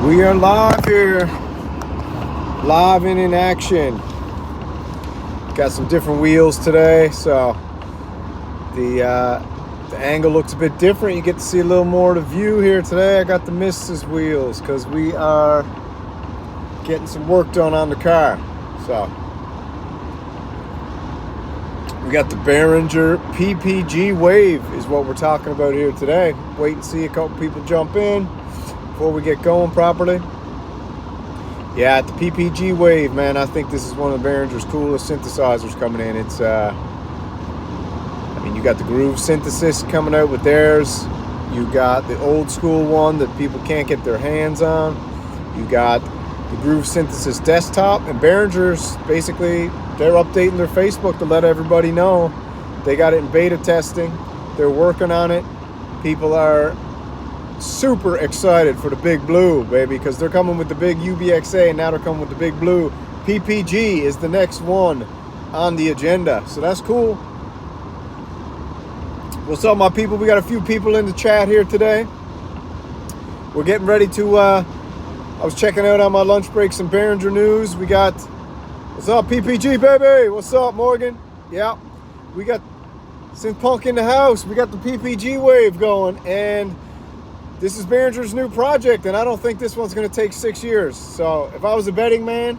We are live here, live and in action. Got some different wheels today, so the angle looks a bit different. You get to see a little more of the view here today. I got the Mrs. wheels because we are getting some work done on the car. So we got the Behringer PPG Wave is what we're talking about here today. Wait and see a couple people jump in before we get going properly. Yeah, the PPG Wave, man, I think this is one of Behringer's coolest synthesizers coming in. It's you got the Groove Synthesis coming out with theirs. You got the old school one that people can't get their hands on. You got the Groove Synthesis desktop, and Behringer's basically, they're updating their Facebook to let everybody know they got it in beta testing. They're working on it. People are super excited for the big blue, baby, because they're coming with the big UBXA and now they're coming with the big blue. PPG is the next one on the agenda, so that's cool. What's up, my people? We got a few people in the chat here today. We're getting ready to I was checking out on my lunch break some Behringer news. We got, what's up, PPG, baby? What's up, Morgan? Yeah, we got Synth Punk in the house. We got the PPG Wave going, and this is Behringer's new project, and I don't think this one's going to take 6 years. So if I was a betting man,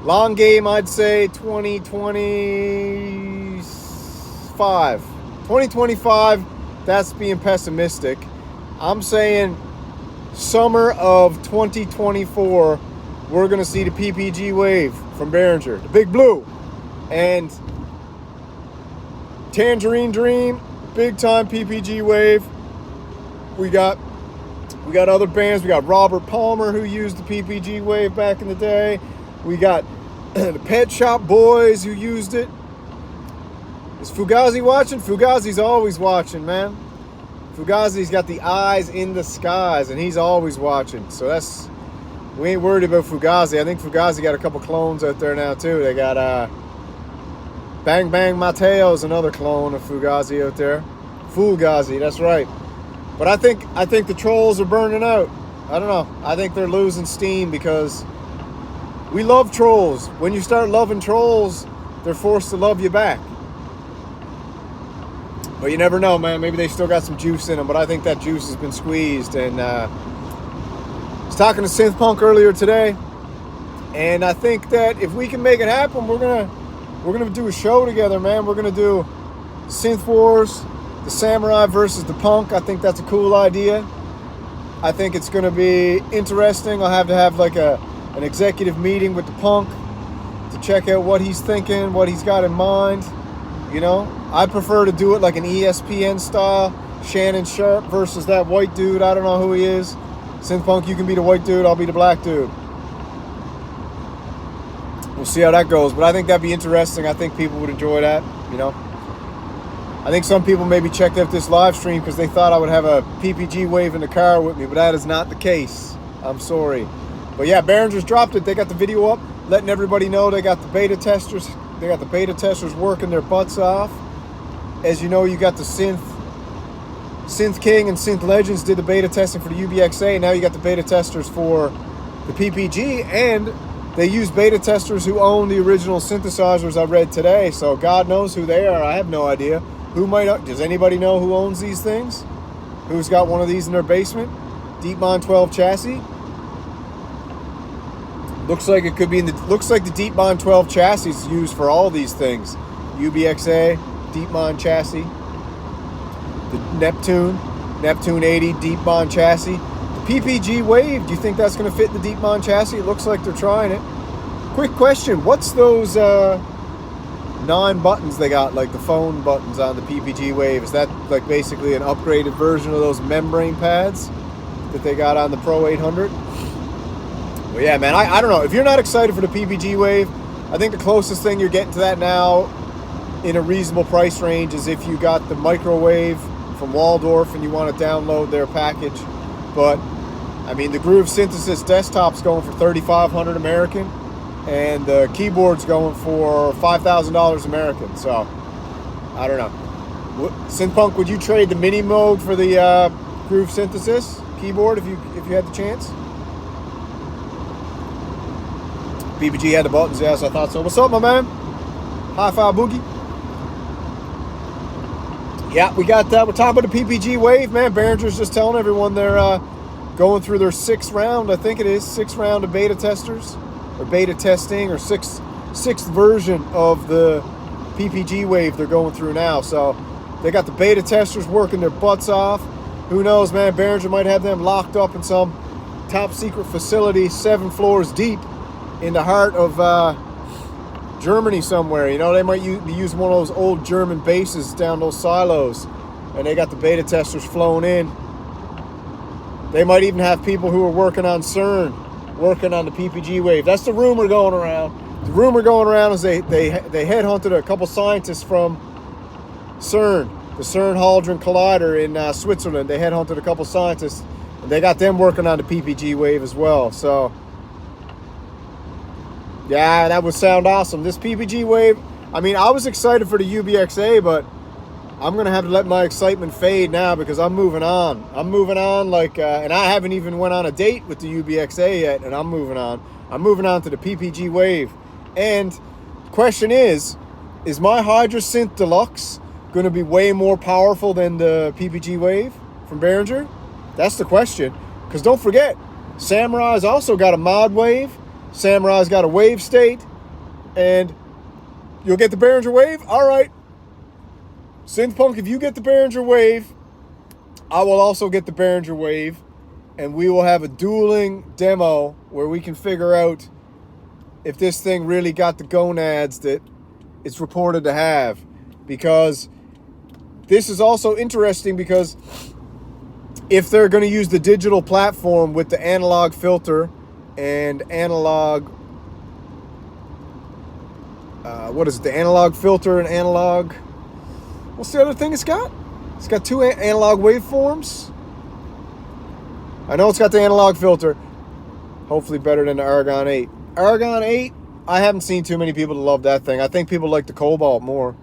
long game, I'd say 2025. That's being pessimistic. I'm saying summer of 2024, we're going to see the PPG Wave from Behringer, the big blue. And Tangerine Dream, big time PPG Wave. We got other bands. We got Robert Palmer, who used the PPG Wave back in the day. We got the Pet Shop Boys, who used it. Is Fugazi watching? Fugazi's always watching, man. Fugazi's got the eyes in the skies, and he's always watching. So we ain't worried about Fugazi. I think Fugazi got a couple clones out there now too. They got Bang Bang Mateo's another clone of Fugazi out there. Fugazi, that's right. But I think the trolls are burning out. I don't know. I think they're losing steam because we love trolls. When you start loving trolls, they're forced to love you back. But you never know, man. Maybe they still got some juice in them, but I think that juice has been squeezed. And I was talking to Synth Punk earlier today, and I think that if we can make it happen, we're gonna do a show together, man. We're gonna do Synth Wars, the Samurai versus the Punk. I think that's a cool idea. I think it's gonna be interesting. I'll have to have like an executive meeting with the Punk to check out what he's thinking, what he's got in mind. You know, I prefer to do it like an ESPN style, Shannon Sharp versus that white dude. I don't know who he is. Synth Punk, you can be the white dude, I'll be the black dude. We'll see how that goes, but I think that'd be interesting. I think people would enjoy that, you know. I think some people maybe checked out this live stream because they thought I would have a PPG Wave in the car with me, but that is not the case. I'm sorry. But yeah, Behringer's dropped it. They got the video up, letting everybody know they got the beta testers. They got the beta testers working their butts off. As you know, you got the Synth King and Synth Legends did the beta testing for the UBXA. Now you got the beta testers for the PPG, and they use beta testers who own the original synthesizers I read today. So God knows who they are. I have no idea. Does anybody know who owns these things? Who's got one of these in their basement? Deepmon 12 chassis. Looks like it could be looks like the Deepmon 12 chassis is used for all these things. UBXA, Deepmon chassis, the Neptune 80 Deepmon chassis. The PPG Wave, do you think that's going to fit the Deepmon chassis? It looks like they're trying it. Quick question, what's those 9 buttons they got, like the phone buttons on the PPG Wave? Is that like basically an upgraded version of those membrane pads that they got on the Pro 800? Well, yeah, man, I don't know. If you're not excited for the PPG Wave, I think the closest thing you're getting to that now in a reasonable price range is if you got the Microwave from Waldorf and you want to download their package. But, I mean, the Groove Synthesis desktop's going for $3,500 American, and the keyboard's going for $5,000 American. So, I don't know. Synth Punk, would you trade the mini mode for the Groove Synthesis keyboard if you had the chance. PPG had the buttons, yes, I thought so. What's up, my man? Hi-Fi Boogie. Yeah, we got that. We're talking about the PPG wave, man. Behringer's just telling everyone they're going through their 6th round, I think it is, 6th round of beta testers, or beta testing, or sixth version of the PPG wave they're going through now. So they got the beta testers working their butts off. Who knows, man? Behringer might have them locked up in some top secret facility 7 floors deep in the heart of Germany somewhere. You know, they might be using one of those old German bases down those silos, and they got the beta testers flown in. They might even have people who are working on CERN, working on the PPG wave. That's the rumor going around. The rumor going around is they headhunted a couple scientists from CERN, the CERN Hadron Collider in Switzerland. They headhunted a couple scientists, and they got them working on the PPG wave as well. So, yeah, that would sound awesome. This PPG wave, I mean, I was excited for the UBXA, but I'm going to have to let my excitement fade now because I'm moving on. I'm moving on and I haven't even went on a date with the UBXA yet, and I'm moving on. I'm moving on to the PPG wave. And the question is my Hydra Synth Deluxe going to be way more powerful than the PPG wave from Behringer? That's the question. Because don't forget, Samurai's also got a mod wave. Samurai's got a wave state. And you'll get the Behringer wave? All right. Synthpunk, if you get the Behringer wave, I will also get the Behringer wave. And we will have a dueling demo where we can figure out if this thing really got the gonads that it's reported to have. Because this is also interesting because if they're going to use the digital platform with the analog filter and analog, the analog filter and analog, what's the other thing it's got? It's got 2 analog waveforms. I know it's got the analog filter. Hopefully better than the Argon 8. Argon 8, I haven't seen too many people that love that thing. I think people like the Cobalt more.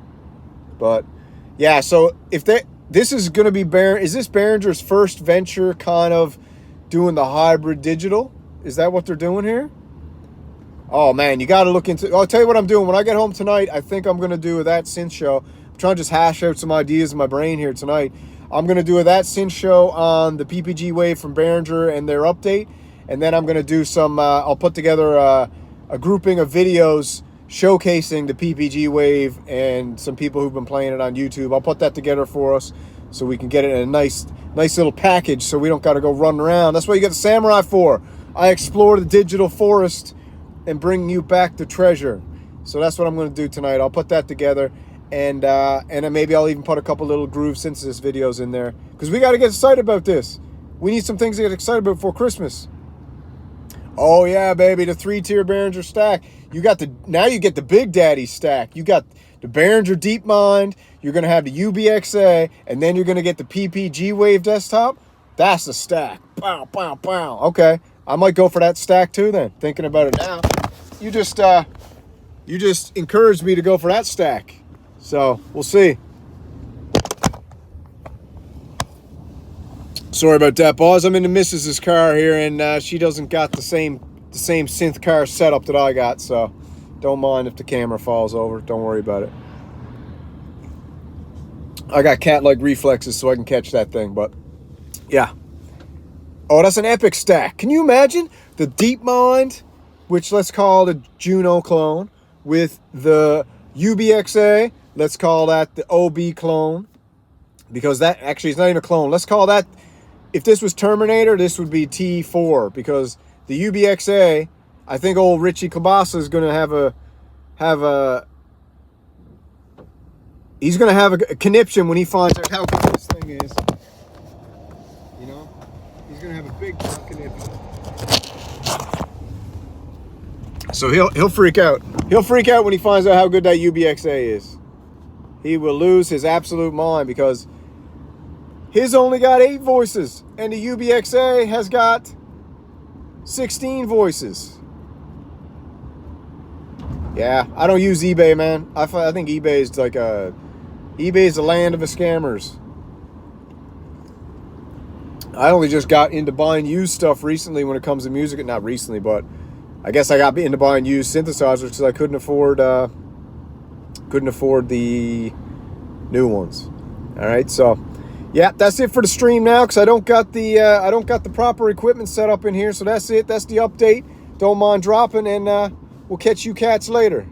But, yeah, so if this is going to be, is this Behringer's first venture kind of doing the hybrid digital? Is that what they're doing here? Oh, man, you got to look into, I'll tell you what I'm doing. When I get home tonight, I think I'm going to do that synth show. I'm trying to just hash out some ideas in my brain here tonight. I'm going to do that synth show on the PPG wave from Behringer and their update. And then I'm going to do some, I'll put together a grouping of videos showcasing the PPG wave and some people who've been playing it on YouTube. I'll put that together for us so we can get it in a nice little package so we don't got to go running around. That's what you get the Samurai for. I explore the digital forest and bring you back the treasure. So that's what I'm going to do tonight. I'll put that together. And then maybe I'll even put a couple little groove synthesis videos in there. Because we got to get excited about this. We need some things to get excited about before Christmas. Oh yeah, baby, the 3-tier Behringer stack. Now you get the Big Daddy stack. You got the Behringer DeepMind, you're gonna have the UBXA, and then you're gonna get the PPG Wave desktop. That's the stack. Pow, pow, pow. Okay, I might go for that stack too then, thinking about it now. You just encouraged me to go for that stack. So we'll see. Sorry about that, boys. I'm in the missus's car here, and she doesn't got the same synth car setup that I got, so don't mind if the camera falls over. Don't worry about it. I got cat-like reflexes, so I can catch that thing, but yeah. Oh, that's an epic stack. Can you imagine the DeepMind, which let's call the Juno clone, with the UBXA, let's call that the OB clone, because that actually is not even a clone. Let's call that, if this was Terminator, this would be T4, because the UBXA, I think old Richie Kabasa is going to he's going to have a conniption when he finds out how good this thing is. You know? He's going to have a big conniption. So he'll freak out. He'll freak out when he finds out how good that UBXA is. He will lose his absolute mind because his only got 8 voices, and the UBXA has got 16 voices. Yeah, I don't use eBay, man. I think eBay is eBay is the land of the scammers. I only just got into buying used stuff recently when it comes to music. Not recently, but I guess I got into buying used synthesizers because I couldn't afford the new ones. All right, so yeah, that's it for the stream now because I don't got the proper equipment set up in here. So that's it. That's the update. Don't mind dropping, and we'll catch you cats later.